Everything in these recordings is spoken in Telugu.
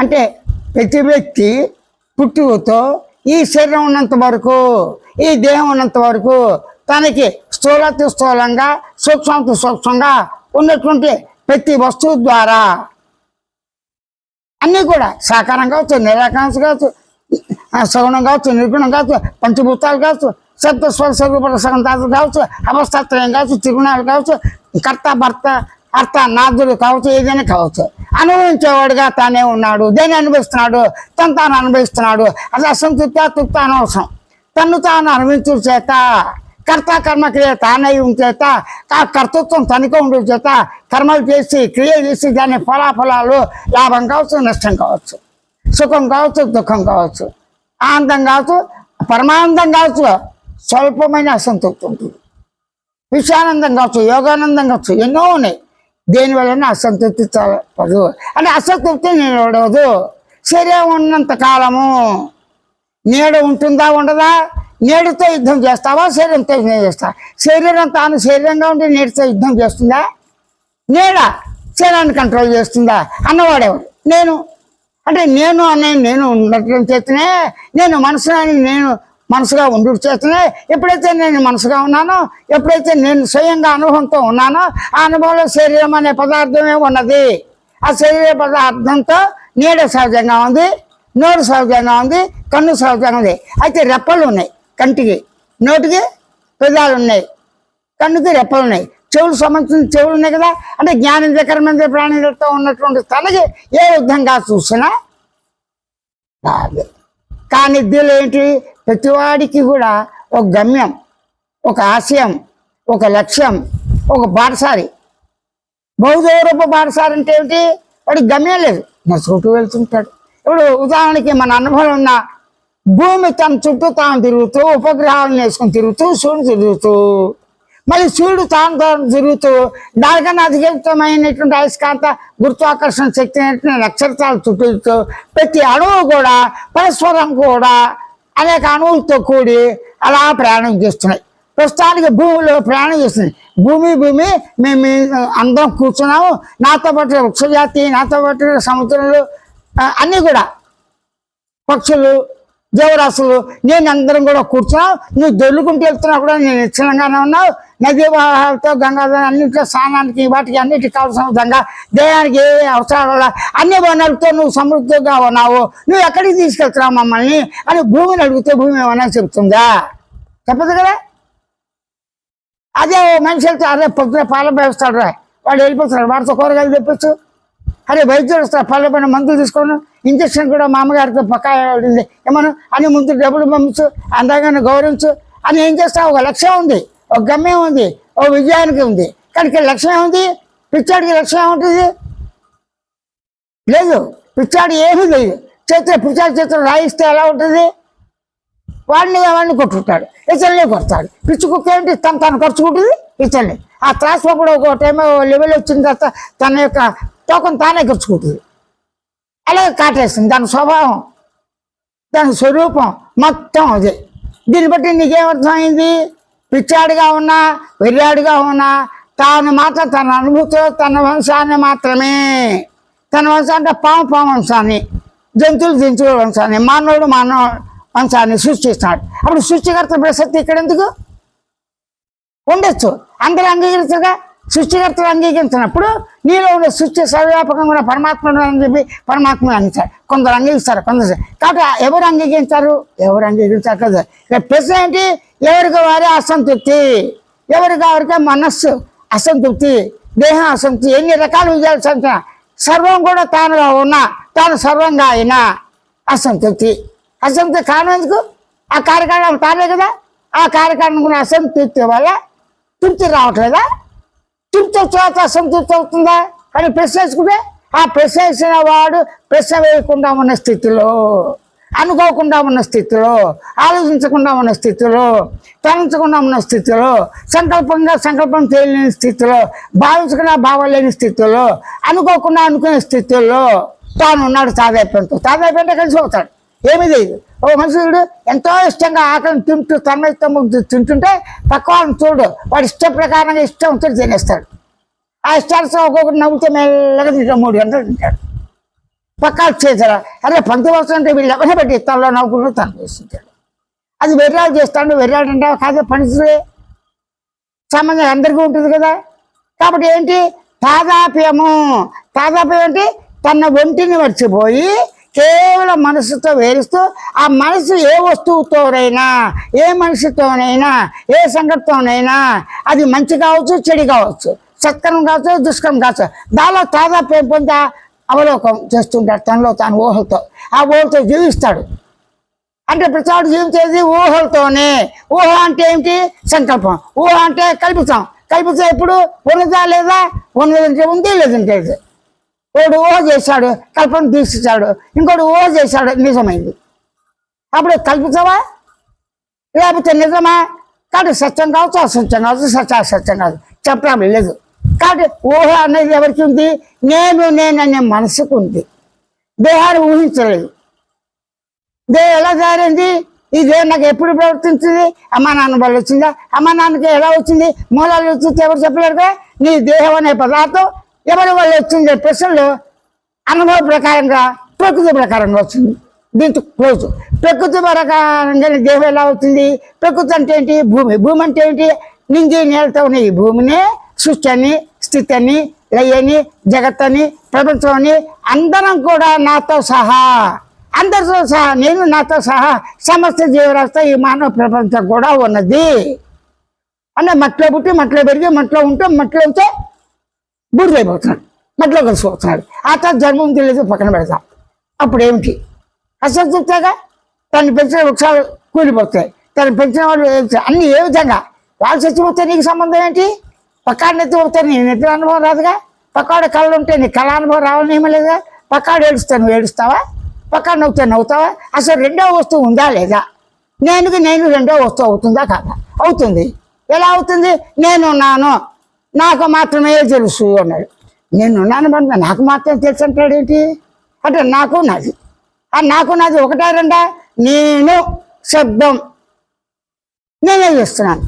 అంటే ప్రతి వ్యక్తి పుట్టుకతో ఈ శరీరం ఉన్నంత వరకు, ఈ దేహం ఉన్నంత వరకు తనకి స్థూలంగా సూక్ష్మంగా ఉన్నటువంటి ప్రతి వస్తువు ద్వారా అన్నీ కూడా సాకారం కావచ్చు, నిరాకారం కావచ్చు, సగుణం కావచ్చు, నిర్గుణం కావచ్చు, పంచభూతాలు కావచ్చు, శబ్ద స్వర రూప రసగంధాలు కావచ్చు, అవస్థాత్రయం కావచ్చు, త్రిగుణాలు కావచ్చు, కర్త భర్త అర్థ నాదుడు కావచ్చు, ఏదైనా కావచ్చు. అనుభవించేవాడుగా తానే ఉన్నాడు. దేన్ని అనుభవిస్తున్నాడు? తాను అనుభవిస్తున్నాడు. అది అసంతృప్తి తృప్తి అనవసరం. తను తాను అనుభవించు చేత, కర్త కర్మక్రియ తానై చేత, కర్తృత్వం తనకే ఉండే చేత కర్మలు చేసి క్రియ చేసి దాని ఫలాఫలాలు లాభం కావచ్చు, నష్టం కావచ్చు, సుఖం కావచ్చు, దుఃఖం కావచ్చు, ఆనందం కావచ్చు, పరమానందం కావచ్చు, స్వల్పమైన అసంతృప్తి ఉంటుంది. విషయానందం కావచ్చు, యోగానందం కావచ్చు, ఎన్నో ఉన్నాయి. దేనివల్ల అసంతృప్తి పడదు. అంటే అసంతృప్తి నిలవడదు. శరీరం ఉన్నంత కాలము నీడ ఉంటుందా ఉండదా? నీడతో యుద్ధం చేస్తావా? శరీరంతో యుద్ధం చేస్తావా? శరీరం తాను శరీరంగా ఉండి నీడతో యుద్ధం చేస్తుందా? నీడ శరీరాన్ని కంట్రోల్ చేస్తుందా? అన్నవాడేవాడు నేను. అంటే నేను ఉండటం చేతనే, నేను మనసుగా ఉండు చేతనే, ఎప్పుడైతే నేను మనసుగా ఉన్నానో, ఎప్పుడైతే నేను స్వయంగా అనుభవంతో ఉన్నానో, ఆ అనుభవంలో శరీరం అనే పదార్థమే ఉన్నది. ఆ శరీర పదార్థంతో నీడ సహజంగా ఉంది, నోరు సహజంగా ఉంది, కన్ను సహజంగా ఉంది. అయితే రెప్పలు ఉన్నాయి కంటికి, నోటికి పెదాలు ఉన్నాయి, కన్నుకి రెప్పలు ఉన్నాయి, చెవులు సంబంధించిన చెవులు ఉన్నాయి కదా. అంటే జ్ఞానేంద్రియకరమైన ప్రాణులతో ఉన్నటువంటి తనకి ఏ విధంగా చూసినా కానీ దీనిలో ఏంటి? ప్రతివాడికి కూడా ఒక గమ్యం, ఒక ఆశయం, ఒక లక్ష్యం, ఒక బాటసారి. బహుదూరపు బాటసారి అంటే ఏమిటి? వాడికి గమ్యం లేదు, నా చుట్టూ వెళ్తుంటాడు. ఇప్పుడు ఉదాహరణకి మన అనుభవం ఉన్న భూమి తన చుట్టూ తాను తిరుగుతూ, ఉపగ్రహాలను వేసుకొని తిరుగుతూ, సూర్యుడు తిరుగుతూ, మళ్ళీ సూర్యుడు తాను తిరుగుతూ, దానికన్నా అధికమైనటువంటి అయస్కాంత గురుత్వాకర్షణ శక్తి అయినటువంటి నక్షత్రాలు చుట్టూ ప్రతి అణువు కూడా పరస్పరం కూడా అనేక అణువులతో కూడి అలా ప్రయాణం చేస్తున్నాయి. ప్రస్తుతానికి భూమిలో ప్రయాణం చేస్తున్నాయి. భూమి మేము అందరం కూర్చున్నాము. నాతో పాటు వృక్షజాతి, నాతో పాటు సముద్రంలో అన్నీ కూడా పక్షులు, జీవరాశులు, నేను అందరం కూడా కూర్చున్నావు. నువ్వు దొల్లుకుంటూ వెళ్తున్నా కూడా నేను నిశ్చలంగానే ఉన్నావు. నదీ వాహాలతో గంగాధర అన్నింటిలో స్నానానికి వాటికి అన్నిటికి కావాల్సిన విధంగా దేహానికి ఏ అవసరాల అన్ని వనరులతో నువ్వు సమృద్ధిగా ఉన్నావు. నువ్వు ఎక్కడికి తీసుకెళ్తున్నావు మమ్మల్ని అని భూమిని అడిగితే భూమి ఏమన్నా చెబుతుందా? చెప్పదు కదా. అదే మనిషి వెళ్తే అదే పొద్దున పాలన వేస్తాడు రా, వాడు వెళ్ళిపోతున్నాడు, వాడితో కూరగాయలు తెప్పచ్చు. అరే వైద్యుడు వస్తారు, పళ్ళ పైన మందులు తీసుకోను, ఇంజక్షన్ కూడా మా అమ్మగారికి పక్కా పడింది ఏమన్నా అని ముందు డబ్బులు పంపించు, అందాగానే గౌరవించు అని. ఏం చేస్తావు? ఒక లక్ష్యం ఉంది, ఒక గమ్యం ఉంది, ఒక విజయానికి ఉంది. కానీ లక్ష్యం ఏముంది? పిచ్చాడికి లక్ష్యం ఏముంటుంది? లేదు. పిచ్చాడు ఏమీ లేదు. పిచ్చాడి చేతులు రాయిస్తే ఎలా ఉంటుంది? వాడిని కొట్టుకుంటాడు, ఇతరులే కొడతాడు. పిచ్చి కుక్క ఏంటి? తను ఖర్చుకుంటుంది ఇతరుని. ఆ త్రాసులో కూడా ఒక టైం లెవెల్ వచ్చిన తర్వాత తన యొక్క టోకన్ తానే ఖర్చుకుంటుంది. అలాగే కాటేస్తుంది. దాని స్వభావం, దాని స్వరూపం మొత్తం అదే. దీన్ని బట్టి నీకేమర్థమైంది? పిచ్చాడిగా ఉన్నా, వెర్రాడిగా ఉన్నా తాను మాత్రం తన అనుభూతిలో తన వంశాన్ని మాత్రమే, తన వంశం అంటే పాము వంశాన్ని, జంతువుల వంశాన్ని, మానవుడు వంశాన్ని సృష్టిస్తున్నాడు. అప్పుడు సృష్టికర్త ప్రసక్తి ఇక్కడ ఎందుకు? ఉండొచ్చు, అందరూ అంగీకరించగా. సృష్టికర్తలు అంగీకరించినప్పుడు నీలో ఉండే సృష్టి సర్వవ్యాపకంగా ఉన్న పరమాత్మను అని చెప్పి పరమాత్మను అందించారు. కొందరు అంగీకరిస్తారు, కొందరు. కాబట్టి ఎవరు అంగీకరించారు కదా. ప్రశ్న ఏంటి? ఎవరికి వారి అసంతృప్తి, ఎవరికి వారికి మనస్సు అసంతృప్తి, దేహం అసంతృప్తి, ఎన్ని రకాల విజయాలు సాధించిన సర్వం కూడా తానుగా ఉన్నా, తాను సర్వంగా అయినా అసంతృప్తి. అసంతృప్తి కారణం ఎందుకు? ఆ కార్యకారణం తానే కదా. ఆ కార్యకారణం అసంతృప్తి వల్ల తృప్తి రావట్లేదా? తృప్తి తర్వాత అసంతృప్తి అవుతుందా? కానీ ప్రశ్న వేసుకుంటే ఆ ప్రశ్న వేసిన వాడు ప్రశ్న వేయకుండా ఉన్న స్థితిలో, అనుకోకుండా ఉన్న స్థితిలో, ఆలోచించకుండా ఉన్న స్థితిలో, తలంచకుండా ఉన్న స్థితిలో, సంకల్పం తేలిన స్థితిలో, భావించకుండా భావలేని స్థితిలో, అనుకోకుండా అనుకునే స్థితిలో తాను ఉన్నాడు. తాదాయిపోయింటే కలిసి పోతాడు. ఏమీ లేదు. ఓ మనుషుడు ఎంతో ఇష్టంగా ఆకలిని తింటూ తన్మయితం తింటుంటే పక్క వాళ్ళని చూడు, వాడు ఇష్ట ప్రకారంగా ఇష్టం వచ్చి తినేస్తాడు. ఆ ఇష్టాలతో ఒక్కొక్కటి నవ్వుతో మెల్లగా తింటాడు, 3 గంటలు తింటాడు. పక్కా చేశారా అరే 19 అంటే వీళ్ళు ఎవరైనా పెట్టి తనలో నవ్వుకుంటూ తను చేస్తుంటాడు. అది వెర్రాలు చేస్తాడు. వెర్రాడు అంటే కాదే పనిచులే సంబంధం అందరికీ ఉంటుంది కదా. కాబట్టి ఏంటి తాదాప్యము. తాదాప్యం అంటే తన ఒంటిని మర్చిపోయి కేవలం మనసుతో వేరుస్తూ ఆ మనసు ఏ వస్తువుతోనైనా ఏ మనిషితోనైనా ఏ సంగతితోనైనా అది మంచి కావచ్చు చెడు కావచ్చు సత్కరం కావచ్చు దుష్కరం కావచ్చు దానిలో తాదాప్యం పొంది అవలోకం చేస్తుంటాడు తనలో తాను ఊహలతో. ఆ ఊహలతో జీవిస్తాడు. అంటే ప్రతివాడు జీవించేది ఊహలతోనే. ఊహ అంటే ఏంటి సంకల్పం. ఊహ అంటే కల్పిస్తాం. కల్పిస్తే ఎప్పుడు ఉన్నదా లేదా ఉన్నదంటే ఉంది లేదంటే లేదు. వాడు ఊహ చేశాడు కల్పన తీర్చాడు. ఇంకోటి ఊహ చేశాడు నిజమైంది. అప్పుడు కల్పిస్తావా లేకపోతే నిజమా? కాబట్టి సత్యం కావచ్చు అసత్యం కావచ్చు సత్యం కావచ్చు చెప్పడం లేదు. కాబట్టి ఊహ అనేది ఎవరికి ఉంది? నేననే మనసుకు ఉంది. దేహాన్ని ఊహించలేదు. దేహం ఎలా తయారైంది? ఈ దేహం నాకు ఎప్పుడు ప్రవర్తించింది? అమ్మా నాన్న వల్ల వచ్చిందా? అమ్మా నాన్నకి ఎలా వచ్చింది? మూలాలు వచ్చింది ఎవరు చెప్పలేరు కదా. నీ దేహం అనే పదార్థం ఎవరి వల్ల వచ్చింది ప్రశ్నలు అనుభవ ప్రకారంగా ప్రకృతి ప్రకారంగా వచ్చింది. దీంతో క్లోజ్. ప్రకృతి ప్రకారంగా దేహం ఎలా వచ్చింది? ప్రకృతి అంటే ఏంటి? భూమి. భూమి అంటే ఏంటి? నింగి నేలతో ఉన్న ఈ భూమిని సృష్టి అని స్థితి అని లయని జగత్ అని ప్రపంచం అని అందరం కూడా నాతో సహా అందరితో సహా నేను నాతో సహా సమస్త జీవరాశి ఈ మానవ ప్రపంచం కూడా ఉన్నది. అంటే మట్టిలో పుట్టి మట్టిలో పెరిగి మట్టిలో ఉంటే మట్టిలో ఉంటే బూడిదైపోతున్నాడు. మట్టిలో కలిసిపోతున్నాడు. ఆ తర్వాత జన్మం తెలియదు పక్కన పెడతాం. అప్పుడు ఏమిటి? అసంతృప్తిగా తను పెంచిన వృక్షాలు కూలిపోతాయి. తను పెంచిన వాళ్ళు అన్ని ఏ విధంగా వాళ్ళు చచ్చిపోతే నీకు సంబంధం ఏంటి? పక్కాడు నెత్తిపోతే నీ నెత్తి అనుభవం రాదుగా. పక్కాడు కళ్ళు ఉంటే నీ కళ అనుభవం రావాలని ఏమీ లేదుగా. పక్కాడు ఏడుస్తా నువ్వు ఏడుస్తావా? పక్కాడు నవ్వుతా నవ్వుతావా? అసలు రెండో వస్తువు ఉందా లేదా? నేను రెండో వస్తువు అవుతుందా కాదా? అవుతుంది. ఎలా అవుతుంది? నేనున్నాను నాకు మాత్రమే తెలుసు అన్నాడు. నేనున్నాను బంధ నాకు మాత్రం తెలుసు అంటాడు ఏంటి? అంటే నాకు నాది. ఆ నాకు నాది ఒకటా రెండా? నేను శబ్దం నేనే చేస్తున్నాను.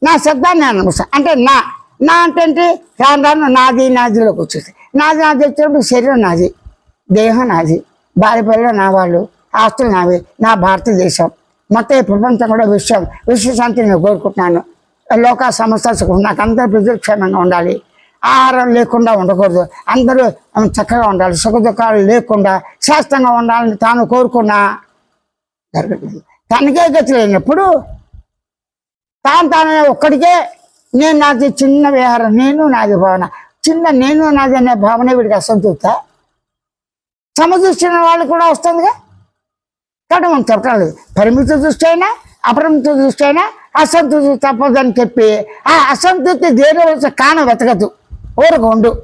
నా శబ్దాన్ని నేను అనుభవిస్తాను. అంటే నా అంటే ఏంటి? రాను నాదిలోకి వచ్చేసి నాది వచ్చినప్పుడు శరీరం నాది, దేహం నాది, భార్య పిల్లలు నా వాళ్ళు, ఆస్తులు నావి, నా భారతదేశం మొత్తం ఈ ప్రపంచం కూడా విశ్వశాంతి నేను కోరుకుంటున్నాను. లోక సమస్యలు నాకు అందరూ ప్రజలు క్షేమంగా ఉండాలి. ఆహారం లేకుండా ఉండకూడదు. అందరూ చక్కగా ఉండాలి. సుఖ దుఃఖాలు లేకుండా శాస్త్రంగా ఉండాలని తాను కోరుకున్నా జరగలేదు. తనకే గతి లేనప్పుడు తానే ఒక్కడికే నేను నాది చిన్న వ్యవహారం నేను నాది భావన నేను నాది అనే భావన వీడికి అసంతృప్త. సమదృష్టి వాళ్ళు కూడా వస్తుందిగా. కాబట్టి మనం చెప్పలేదు. పరిమిత దృష్టి అయినా అపరిమిత దృష్టి అయినా అసంతృప్తి తప్పదని చెప్పి ఆ అసంతృప్తి దేని వచ్చి కాన వెతకదు. ఊరకు ఉండు.